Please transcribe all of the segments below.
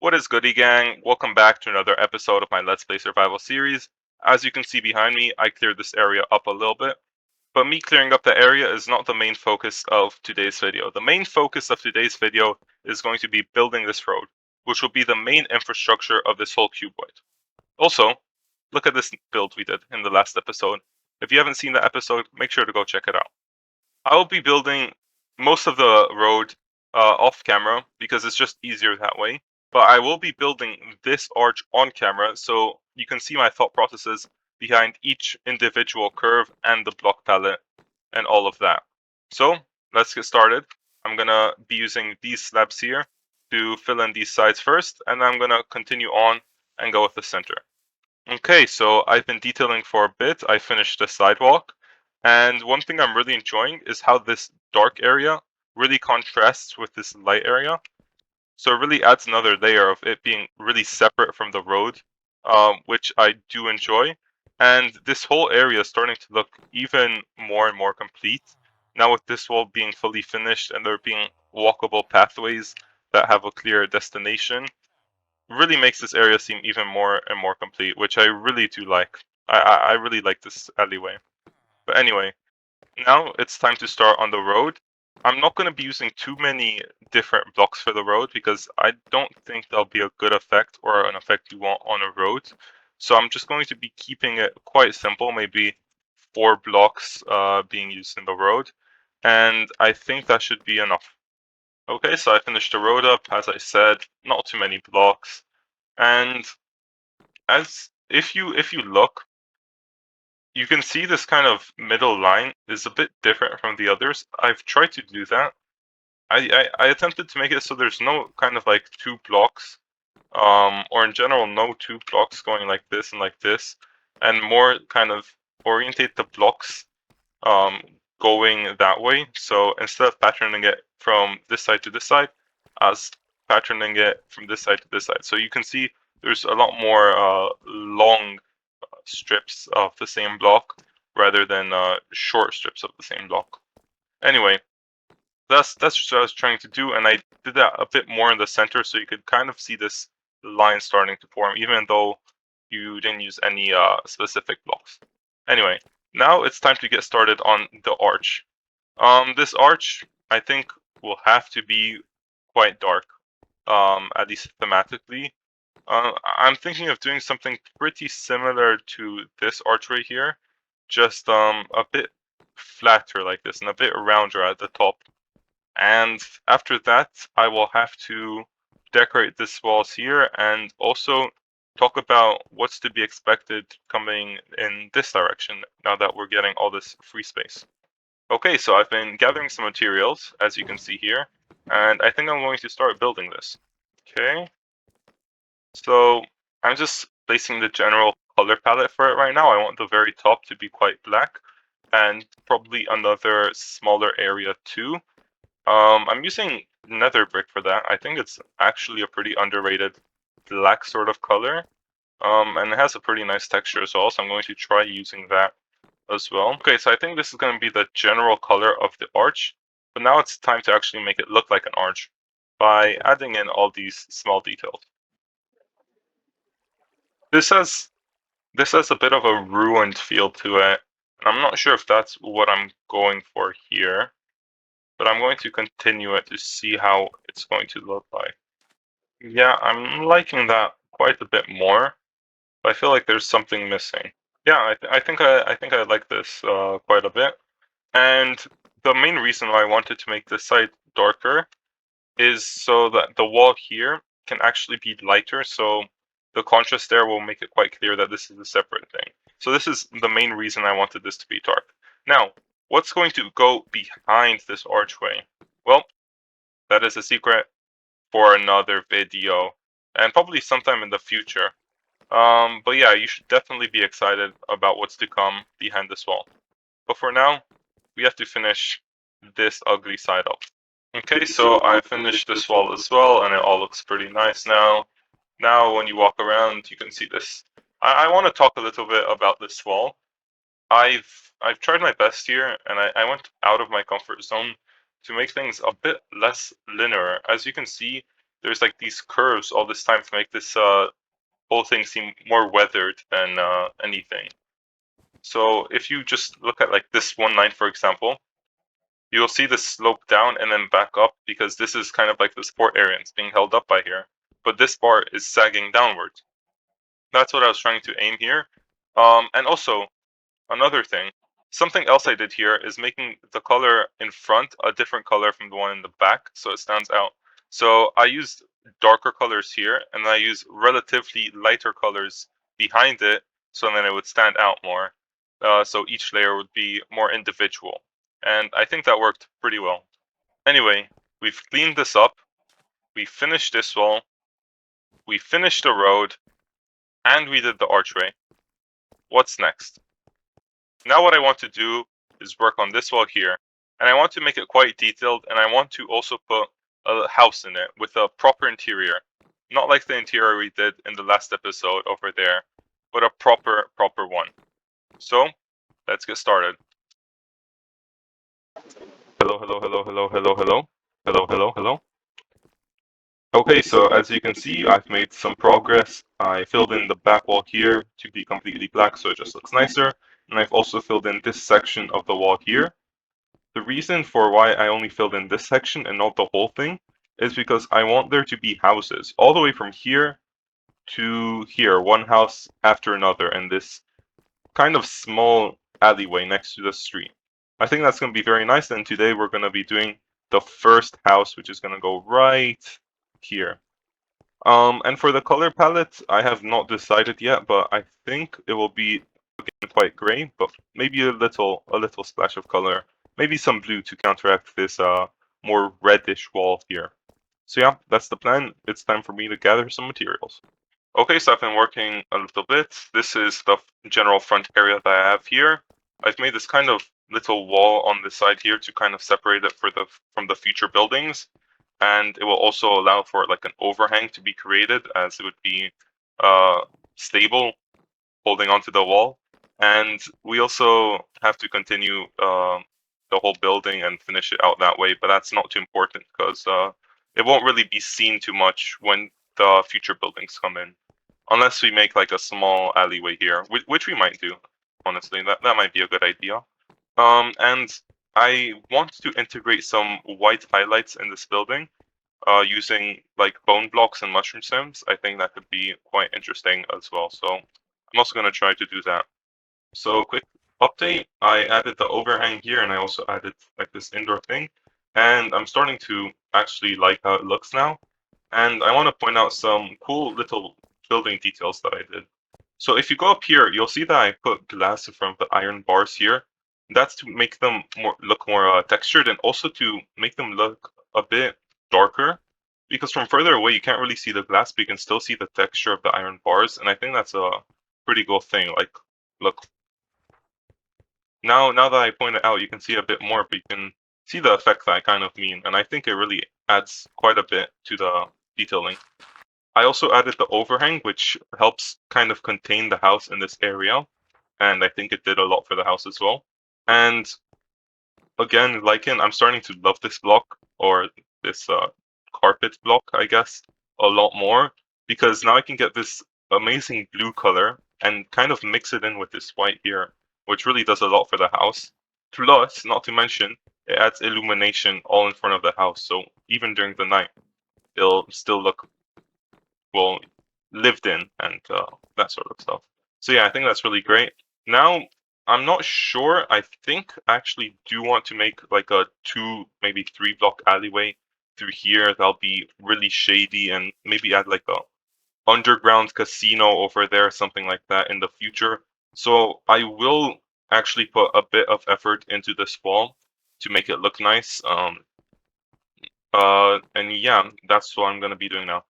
What is goody gang? Welcome back to another episode of my Let's Play Survival series. As you can see behind me, I cleared this area up a little bit, but me clearing up the area is not the main focus of today's video. The main focus of today's video is going to be building this road, which will be the main infrastructure of this whole cuboid. Also, look at this build we did in the last episode. If you haven't seen that episode, make sure to go check it out. I will be building most of the road off camera because it's just easier that way. But I will be building this arch on camera so you can see my thought processes behind each individual curve and the block palette and all of that. So let's get started. I'm gonna be using these slabs here to fill in these sides first, and I'm gonna continue on and go with the center. Okay, so I've been detailing for a bit. I finished the sidewalk, and one thing I'm really enjoying is how this dark area really contrasts with this light area. So it really adds another layer of it being really separate from the road, which I do enjoy. And this whole area is starting to look even more and more complete. Now with this wall being fully finished and there being walkable pathways that have a clear destination, really makes this area seem even more and more complete, which I really do like. I really like this alleyway. But anyway, now it's time to start on the road. I'm not going to be using too many different blocks for the road because I don't think there'll be a good effect or an effect you want on a road. So I'm just going to be keeping it quite simple, maybe 4 blocks being used in the road. And I think that should be enough. Okay, so I finished the road up, as I said, not too many blocks. And as if you look, you can see this kind of middle line is a bit different from the others. I've tried to do that. I attempted to make it so there's no kind of like 2 blocks, or in general no 2 blocks going like this and like this, and more kind of orientate the blocks um, going that way. So instead of patterning it from this side to this side, as patterning it from this side to this side. So you can see there's a lot more long strips of the same block rather than short strips of the same block. Anyway, that's what I was trying to do, and I did that a bit more in the center so you could kind of see this line starting to form, even though you didn't use any specific blocks. Anyway, now it's time to get started on the arch. This arch, I think, will have to be quite dark, at least thematically. I'm thinking of doing something pretty similar to this archway here, just a bit flatter like this and a bit rounder at the top. And after that, I will have to decorate this walls here and also talk about what's to be expected coming in this direction now that we're getting all this free space. Okay, so I've been gathering some materials, as you can see here, and I think I'm going to start building this. Okay. So I'm just placing the general color palette for it right now. I want the very top to be quite black and probably another smaller area too. I'm using nether brick for that. I think it's actually a pretty underrated black sort of color. And it has a pretty nice texture as well, so I'm going to try using that as well. Okay, so I think this is going to be the general color of the arch, but now it's time to actually make it look like an arch by adding in all these small details. This has this has a bit of a ruined feel to it. And I'm not sure if that's what I'm going for here, but I'm going to continue it to see how it's going to look like. Yeah, I'm liking that quite a bit more, but I feel like there's something missing. Yeah, I think I like this quite a bit. And the main reason why I wanted to make this side darker is so that the wall here can actually be lighter, so the contrast there will make it quite clear that this is a separate thing. So this is the main reason I wanted this to be dark. Now, what's going to go behind this archway? Well, that is a secret for another video, and probably sometime in the future. But yeah, you should definitely be excited about what's to come behind this wall. But for now, we have to finish this ugly side up. Okay, so I finished this wall as well, and it all looks pretty nice now. Now, when you walk around, you can see this. I want to talk a little bit about this wall. I've tried my best here, and I went out of my comfort zone to make things a bit less linear. As you can see, there's like these curves all this time to make this whole thing seem more weathered than anything. So if you just look at like this one line, for example, you'll see the slope down and then back up because this is kind of like the support area and it's being held up by here. But this bar is sagging downward. That's what I was trying to aim here. And also, another thing, something else I did here is making the color in front a different color from the one in the back so it stands out. So I used darker colors here and I used relatively lighter colors behind it so then it would stand out more. So each layer would be more individual. And I think that worked pretty well. Anyway, we've cleaned this up. We finished this wall. We finished the road. And we did the archway. What's next? Now what I want to do is work on this wall here. And I want to make it quite detailed, and I want to also put a house in it with a proper interior. Not like the interior we did in the last episode over there, but a proper one. So, let's get started. Hello, hello, hello, hello, hello, hello. Hello, hello, hello. Okay, so as you can see, I've made some progress. I filled in the back wall here to be completely black so it just looks nicer. And I've also filled in this section of the wall here. The reason for why I only filled in this section and not the whole thing is because I want there to be houses all the way from here to here, one house after another in this kind of small alleyway next to the street. I think that's going to be very nice, and today we're going to be doing the first house, which is going to go right here. And for the color palette, I have not decided yet, but I think it will be again quite gray, but maybe a little splash of color, maybe some blue to counteract this more reddish wall here. So yeah, that's the plan. It's time for me to gather some materials. Okay, so I've been working a little bit. This is the general front area that I have here. I've made this kind of little wall on the side here to kind of separate it from the future buildings. And it will also allow for like an overhang to be created as it would be stable, holding onto the wall. And we also have to continue the whole building and finish it out that way, but that's not too important because it won't really be seen too much when the future buildings come in. Unless we make like a small alleyway here, which we might do, honestly. That might be a good idea. And I want to integrate some white highlights in this building using like bone blocks and mushroom stems. I think that could be quite interesting as well. So I'm also going to try to do that. So quick update, I added the overhang here and I also added like this indoor thing. And I'm starting to actually like how it looks now. And I want to point out some cool little building details that I did. So if you go up here, you'll see that I put glass in front of the iron bars here. That's to make them look more textured and also to make them look a bit darker. Because from further away, you can't really see the glass, but you can still see the texture of the iron bars. And I think that's a pretty cool thing. Like, look. Now that I point it out, you can see a bit more, but you can see the effect that I kind of mean. And I think it really adds quite a bit to the detailing. I also added the overhang, which helps kind of contain the house in this area. And I think it did a lot for the house as well. And again, Lichen, I'm starting to love this block, or this carpet block, I guess, a lot more. Because now I can get this amazing blue color and kind of mix it in with this white here, which really does a lot for the house. Plus, not to mention, it adds illumination all in front of the house. So even during the night, it'll still look well lived in and that sort of stuff. So yeah, I think that's really great. Now I'm not sure. I think I actually do want to make like a 2, maybe 3 block alleyway through here. That'll be really shady and maybe add like a underground casino over there, something like that in the future. So I will actually put a bit of effort into this wall to make it look nice. And yeah, that's what I'm gonna be doing now.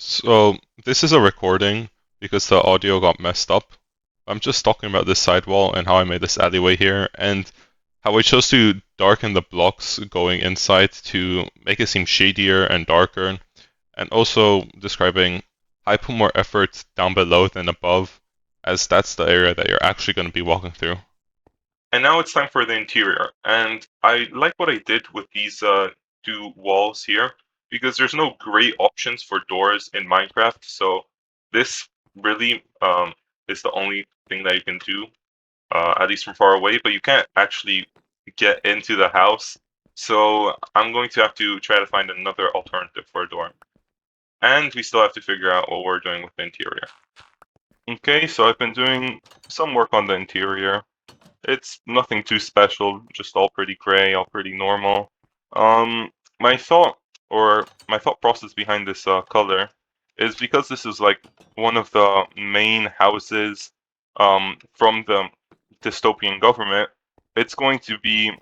So this is a recording because the audio got messed up. I'm just talking about this sidewall and how I made this alleyway here and how I chose to darken the blocks going inside to make it seem shadier and darker, and also describing how I put more effort down below than above, as that's the area that you're actually going to be walking through. And now it's time for the interior. And I like what I did with these 2 walls here. because there's no great options for doors in Minecraft. So this really is the only thing that you can do, at least from far away. But you can't actually get into the house. So I'm going to have to try to find another alternative for a door. And we still have to figure out what we're doing with the interior. Okay, so I've been doing some work on the interior. It's nothing too special, just all pretty gray, all pretty normal. My thought process behind this color is because this is like one of the main houses from the dystopian government. It's going to be,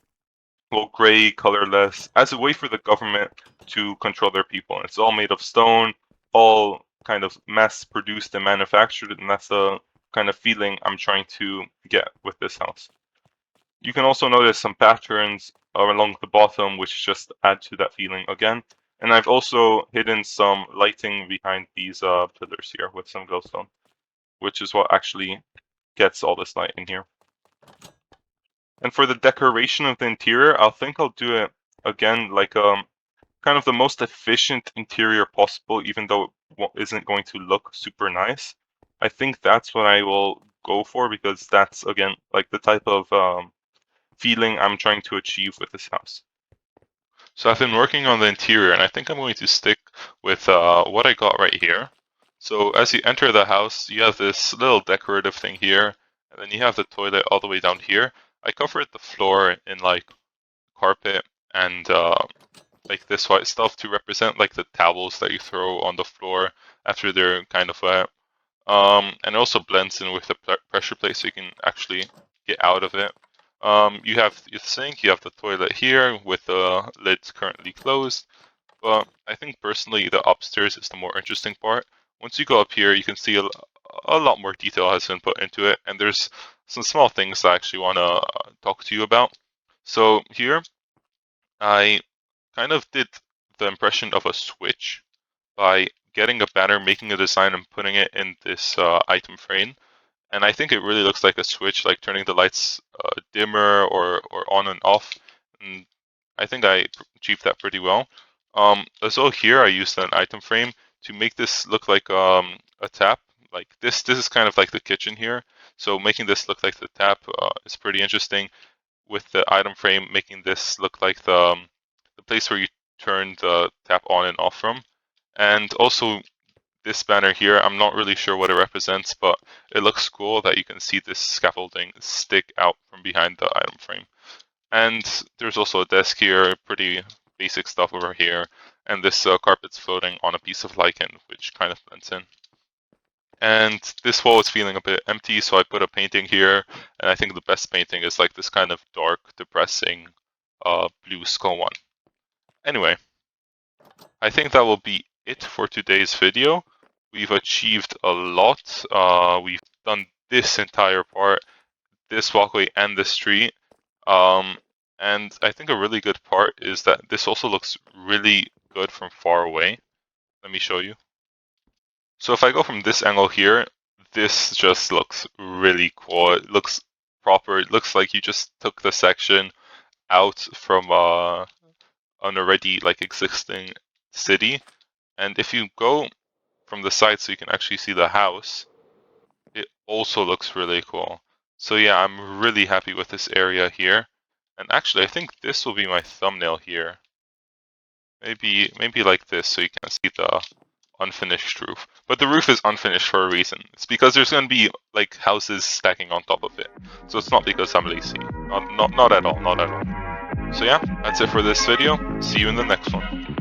well, gray, colorless, as a way for the government to control their people. It's all made of stone, all kind of mass-produced and manufactured, and that's the kind of feeling I'm trying to get with this house. You can also notice some patterns along the bottom, which just add to that feeling again. And I've also hidden some lighting behind these pillars here with some glowstone, which is what actually gets all this light in here. And for the decoration of the interior, I think I'll do it again like kind of the most efficient interior possible, even though it isn't going to look super nice. I think that's what I will go for, because that's, again, like the type of feeling I'm trying to achieve with this house. So I've been working on the interior, and I think I'm going to stick with what I got right here. So as you enter the house, you have this little decorative thing here, and then you have the toilet all the way down here. I covered the floor in like carpet and like this white stuff to represent like the towels that you throw on the floor after they're kind of wet. And it also blends in with the pressure plate, so you can actually get out of it. You have your sink, you have the toilet here with the lids currently closed. But I think personally the upstairs is the more interesting part. Once you go up here, you can see a lot more detail has been put into it, and there's some small things I actually want to talk to you about. So here, I kind of did the impression of a switch by getting a banner, making a design, and putting it in this item frame. And I think it really looks like a switch, like turning the lights dimmer or on and off. And I think I achieved that pretty well. As well, here I used an item frame to make this look like a tap. Like this is kind of like the kitchen here. So making this look like the tap is pretty interesting. With the item frame, making this look like the place where you turn the tap on and off from. And also this banner here, I'm not really sure what it represents, but it looks cool that you can see this scaffolding stick out from behind the item frame. And there's also a desk here, pretty basic stuff over here, and this carpet's floating on a piece of lichen, which kind of blends in. And this wall is feeling a bit empty, so I put a painting here, and I think the best painting is like this kind of dark, depressing blue skull one. Anyway, I think that will be it for today's video. We've achieved a lot. We've done this entire part, this walkway and the street. And I think a really good part is that this also looks really good from far away. Let me show you. So if I go from this angle here, this just looks really cool. It looks proper. It looks like you just took the section out from an already like existing city. And if you go from the side so you can actually see the house, it also looks really cool. So yeah, I'm really happy with this area here. And actually, I think this will be my thumbnail here. Maybe like this, so you can see the unfinished roof. But the roof is unfinished for a reason. It's because there's going to be like houses stacking on top of it. So it's not because I'm lazy. Not at all. So yeah, that's it for this video. See you in the next one.